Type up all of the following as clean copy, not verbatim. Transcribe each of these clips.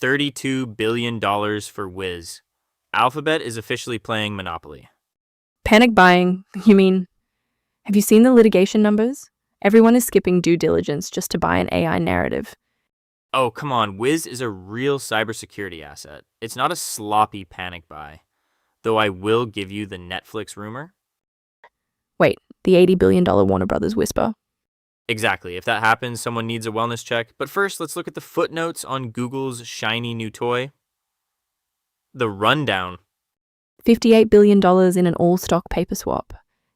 $32 billion for Wiz. Alphabet is officially playing Monopoly. Panic buying, you mean? Have you seen the litigation numbers? Everyone is skipping due diligence just to buy an AI narrative. Oh, come on, Wiz is a real cybersecurity asset. It's not a sloppy panic buy. Though I will give you the Netflix rumor. Wait, the $80 billion Warner Brothers whisper? Exactly. If that happens, someone needs a wellness check. But first, let's look at the footnotes on Google's shiny new toy. The rundown. $58 billion in an all-stock paper swap.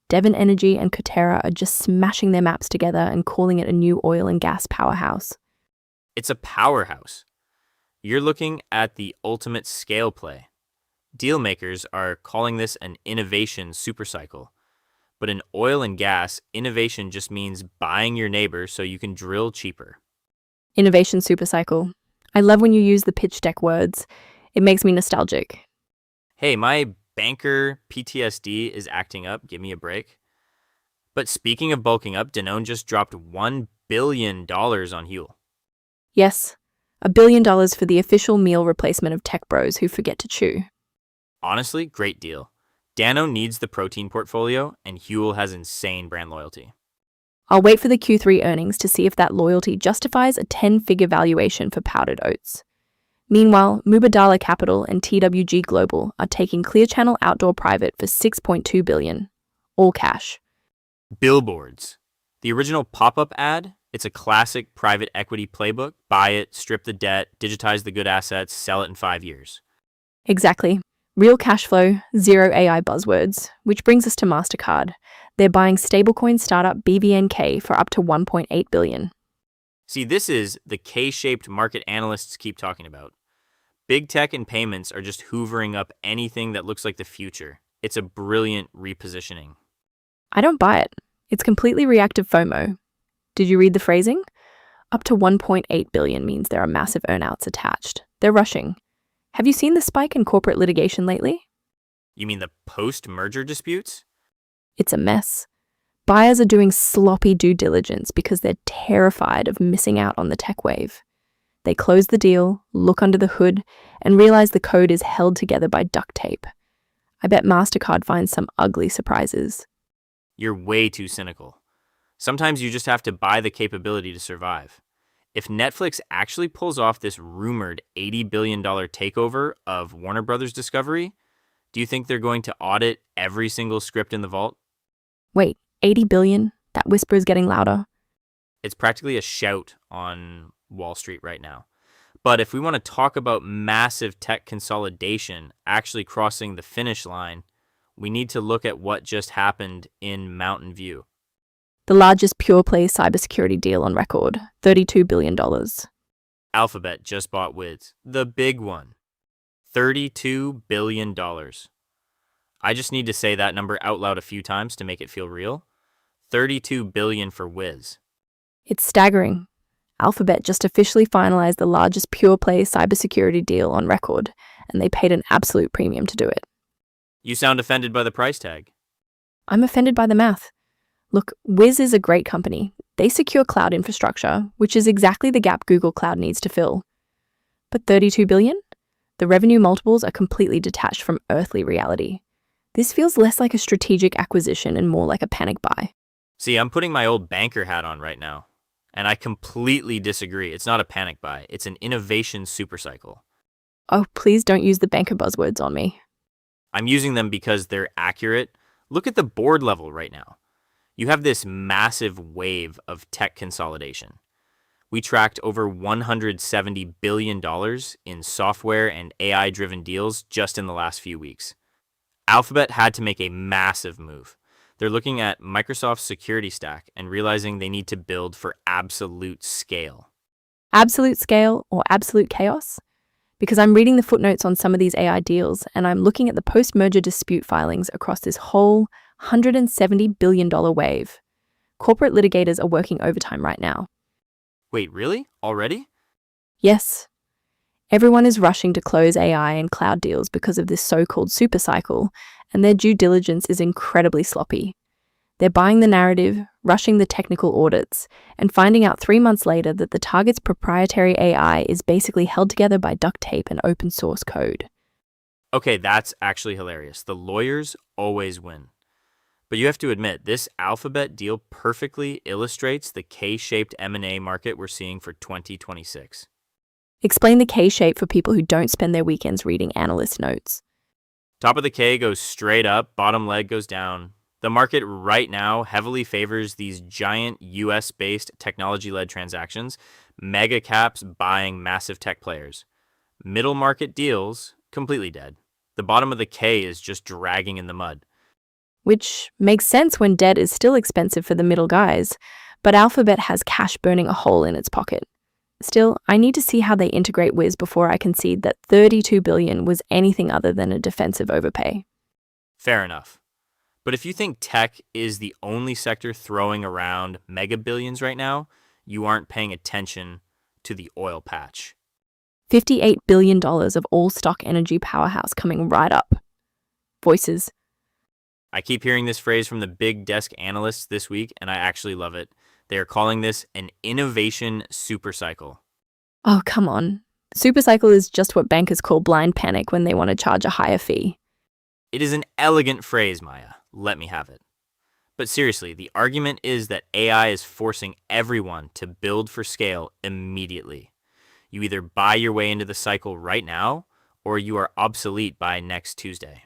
Devon Energy and Coterra are just smashing their maps together and calling it a new oil and gas powerhouse. It's a powerhouse. You're looking at the ultimate scale play. Dealmakers are calling this an innovation supercycle. But in oil and gas, innovation just means buying your neighbor so you can drill cheaper. Innovation supercycle. I love when you use the pitch deck words. It makes me nostalgic. Hey, my banker PTSD is acting up. Give me a break. But speaking of bulking up, Danone just dropped $1 billion on Huel. Yes, $1 billion for the official meal replacement of tech bros who forget to chew. Honestly, great deal. Danone needs the protein portfolio, and Huel has insane brand loyalty. I'll wait for the Q3 earnings to see if that loyalty justifies a 10-figure valuation for powdered oats. Meanwhile, Mubadala Capital and TWG Global are taking Clear Channel Outdoor private for $6.2 billion, all cash. Billboards. The original pop-up ad, it's a classic private equity playbook. Buy it, strip the debt, digitize the good assets, sell it in 5 years. Exactly. Real cash flow, zero AI buzzwords, which brings us to Mastercard. They're buying stablecoin startup BVNK for up to $1.8 billion. See, this is the K-shaped market analysts keep talking about. Big tech and payments are just hoovering up anything that looks like the future. It's a brilliant repositioning. I don't buy it. It's completely reactive FOMO. Did you read the phrasing? Up to $1.8 billion means there are massive earnouts attached. They're rushing. Have you seen the spike in corporate litigation lately? You mean the post-merger disputes? It's a mess. Buyers are doing sloppy due diligence because they're terrified of missing out on the tech wave. They close the deal, look under the hood, and realize the code is held together by duct tape. I bet Mastercard finds some ugly surprises. You're way too cynical. Sometimes you just have to buy the capability to survive. If Netflix actually pulls off this rumored $80 billion takeover of Warner Brothers Discovery, do you think they're going to audit every single script in the vault? Wait, 80 billion? That whisper is getting louder. It's practically a shout on Wall Street right now. But if we want to talk about massive tech consolidation actually crossing the finish line, we need to look at what just happened in Mountain View. The largest pure-play cybersecurity deal on record, $32 billion. Alphabet just bought Wiz, the big one. $32 billion. I just need to say that number out loud a few times to make it feel real. $32 billion for Wiz. It's staggering. Alphabet just officially finalized the largest pure-play cybersecurity deal on record, and they paid an absolute premium to do it. You sound offended by the price tag. I'm offended by the math. Look, Wiz is a great company. They secure cloud infrastructure, which is exactly the gap Google Cloud needs to fill. But $32 billion? The revenue multiples are completely detached from earthly reality. This feels less like a strategic acquisition and more like a panic buy. See, I'm putting my old banker hat on right now, and I completely disagree. It's not a panic buy. It's an innovation supercycle. Oh, please don't use the banker buzzwords on me. I'm using them because they're accurate. Look at the board level right now. You have this massive wave of tech consolidation. We tracked over $170 billion in software and AI-driven deals just in the last few weeks. Alphabet had to make a massive move. They're looking at Microsoft's security stack and realizing they need to build for absolute scale. Absolute scale or absolute chaos? Because I'm reading the footnotes on some of these AI deals and I'm looking at the post-merger dispute filings across this whole $170 billion wave. Corporate litigators are working overtime right now. Wait, really? Already? Yes. Everyone is rushing to close AI and cloud deals because of this so-called supercycle, and their due diligence is incredibly sloppy. They're buying the narrative, rushing the technical audits, and finding out 3 months later that the target's proprietary AI is basically held together by duct tape and open source code. Okay, that's actually hilarious. The lawyers always win. But you have to admit, this Alphabet deal perfectly illustrates the K-shaped M&A market we're seeing for 2026. Explain the K-shape for people who don't spend their weekends reading analyst notes. Top of the K goes straight up, bottom leg goes down. The market right now heavily favors these giant US-based technology-led transactions, mega caps buying massive tech players. Middle market deals, completely dead. The bottom of the K is just dragging in the mud. Which makes sense when debt is still expensive for the middle guys, but Alphabet has cash burning a hole in its pocket. Still, I need to see how they integrate Wiz before I concede that $32 billion was anything other than a defensive overpay. Fair enough. But if you think tech is the only sector throwing around mega billions right now, you aren't paying attention to the oil patch. $58 billion of all-stock energy powerhouse coming right up. Voices. I keep hearing this phrase from the big desk analysts this week, and I actually love it. They are calling this an innovation supercycle. Oh, come on. Supercycle is just what bankers call blind panic when they want to charge a higher fee. It is an elegant phrase, Maya. Let me have it. But seriously, the argument is that AI is forcing everyone to build for scale immediately. You either buy your way into the cycle right now, or you are obsolete by next Tuesday.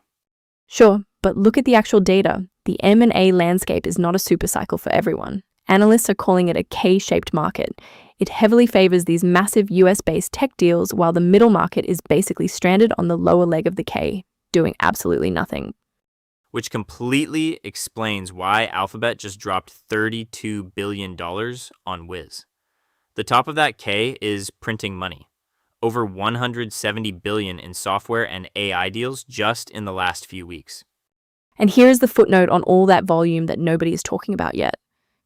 Sure, but look at the actual data. The M&A landscape is not a supercycle for everyone. Analysts are calling it a K-shaped market. It heavily favors these massive US-based tech deals, while the middle market is basically stranded on the lower leg of the K, doing absolutely nothing. Which completely explains why Alphabet just dropped $32 billion on Wiz. The top of that K is printing money. Over $170 billion in software and AI deals just in the last few weeks. And here is the footnote on all that volume that nobody is talking about yet.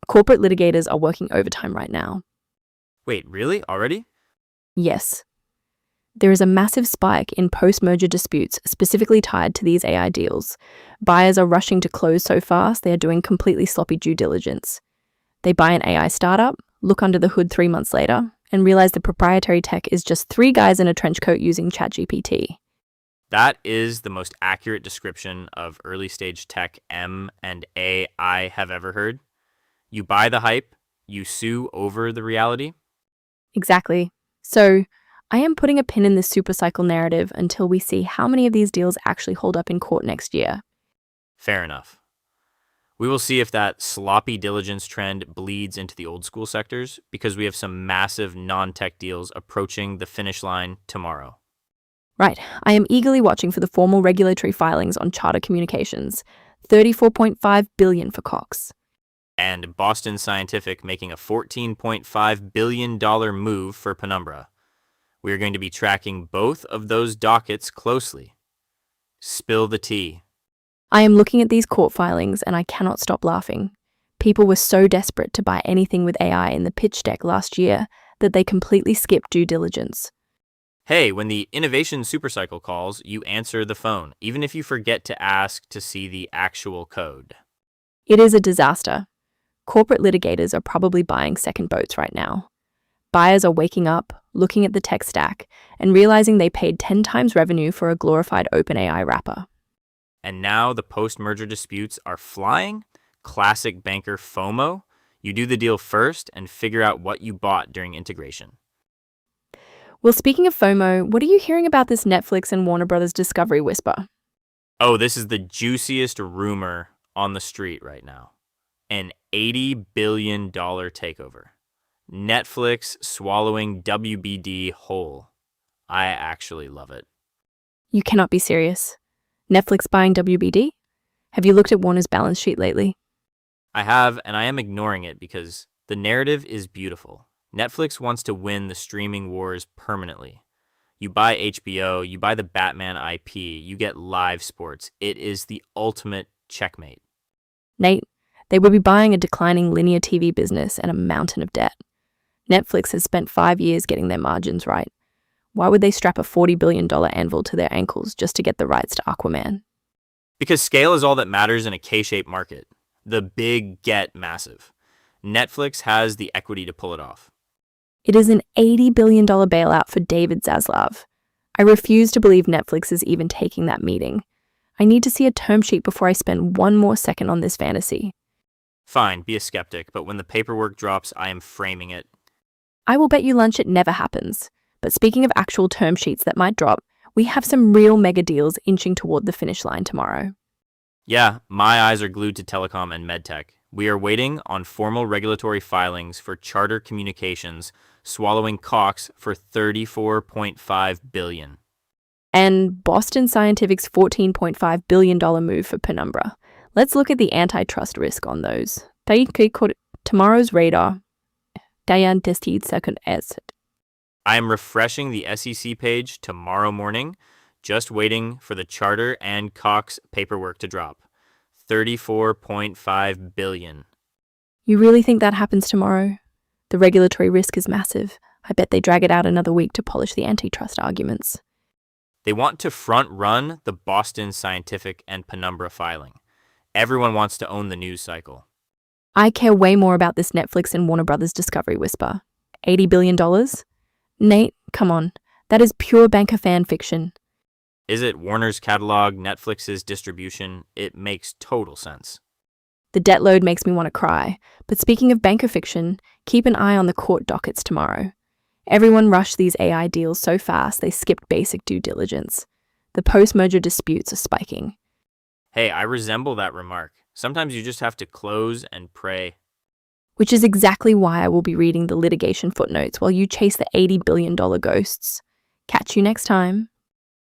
Corporate litigators are working overtime right now. Wait, really? Already? Yes. There is a massive spike in post-merger disputes specifically tied to these AI deals. Buyers are rushing to close so fast they are doing completely sloppy due diligence. They buy an AI startup, look under the hood 3 months later, and realize the proprietary tech is just 3 guys in a trench coat using ChatGPT. That is the most accurate description of early stage tech M&A I have ever heard. You buy the hype, you sue over the reality. Exactly. So, I am putting a pin in this supercycle narrative until we see how many of these deals actually hold up in court next year. Fair enough. We will see if that sloppy diligence trend bleeds into the old school sectors, because we have some massive non-tech deals approaching the finish line tomorrow. Right, I am eagerly watching for the formal regulatory filings on Charter Communications. $34.5 billion for Cox. And Boston Scientific making a $14.5 billion move for Penumbra. We are going to be tracking both of those dockets closely. Spill the tea. I am looking at these court filings and I cannot stop laughing. People were so desperate to buy anything with AI in the pitch deck last year that they completely skipped due diligence. Hey, when the innovation supercycle calls, you answer the phone, even if you forget to ask to see the actual code. It is a disaster. Corporate litigators are probably buying second boats right now. Buyers are waking up, looking at the tech stack, and realizing they paid 10 times revenue for a glorified OpenAI wrapper. And now the post-merger disputes are flying? Classic banker FOMO. You do the deal first and figure out what you bought during integration. Well, speaking of FOMO, what are you hearing about this Netflix and Warner Brothers Discovery whisper? Oh, this is the juiciest rumor on the street right now. An $80 billion takeover. Netflix swallowing WBD whole. I actually love it. You cannot be serious. Netflix buying WBD? Have you looked at Warner's balance sheet lately? I have, and I am ignoring it because the narrative is beautiful. Netflix wants to win the streaming wars permanently. You buy HBO, you buy the Batman IP, you get live sports. It is the ultimate checkmate. Nate, they would be buying a declining linear TV business and a mountain of debt. Netflix has spent 5 years getting their margins right. Why would they strap a $40 billion anvil to their ankles just to get the rights to Aquaman? Because scale is all that matters in a K-shaped market. The big get massive. Netflix has the equity to pull it off. It is an $80 billion bailout for David Zaslav. I refuse to believe Netflix is even taking that meeting. I need to see a term sheet before I spend one more second on this fantasy. Fine, be a skeptic, but when the paperwork drops, I am framing it. I will bet you lunch it never happens. But speaking of actual term sheets that might drop, we have some real mega deals inching toward the finish line tomorrow. Yeah, my eyes are glued to telecom and medtech. We are waiting on formal regulatory filings for Charter Communications swallowing Cox for $34.5 billion. And Boston Scientific's $14.5 billion move for Penumbra. Let's look at the antitrust risk on those. Tomorrow's radar. I am refreshing the SEC page tomorrow morning, just waiting for the Charter and Cox paperwork to drop. $34.5 billion. You really think that happens tomorrow? The regulatory risk is massive. I bet they drag it out another week to polish the antitrust arguments. They want to front-run the Boston Scientific and Penumbra filing. Everyone wants to own the news cycle. I care way more about this Netflix and Warner Brothers Discovery whisper. $80 billion? Nate, come on. That is pure banker fan fiction. Is it Warner's catalog, Netflix's distribution? It makes total sense. The debt load makes me want to cry. But speaking of banker fiction, keep an eye on the court dockets tomorrow. Everyone rushed these AI deals so fast they skipped basic due diligence. The post-merger disputes are spiking. Hey, I resemble that remark. Sometimes you just have to close and pray. Which is exactly why I will be reading the litigation footnotes while you chase the $80 billion ghosts. Catch you next time.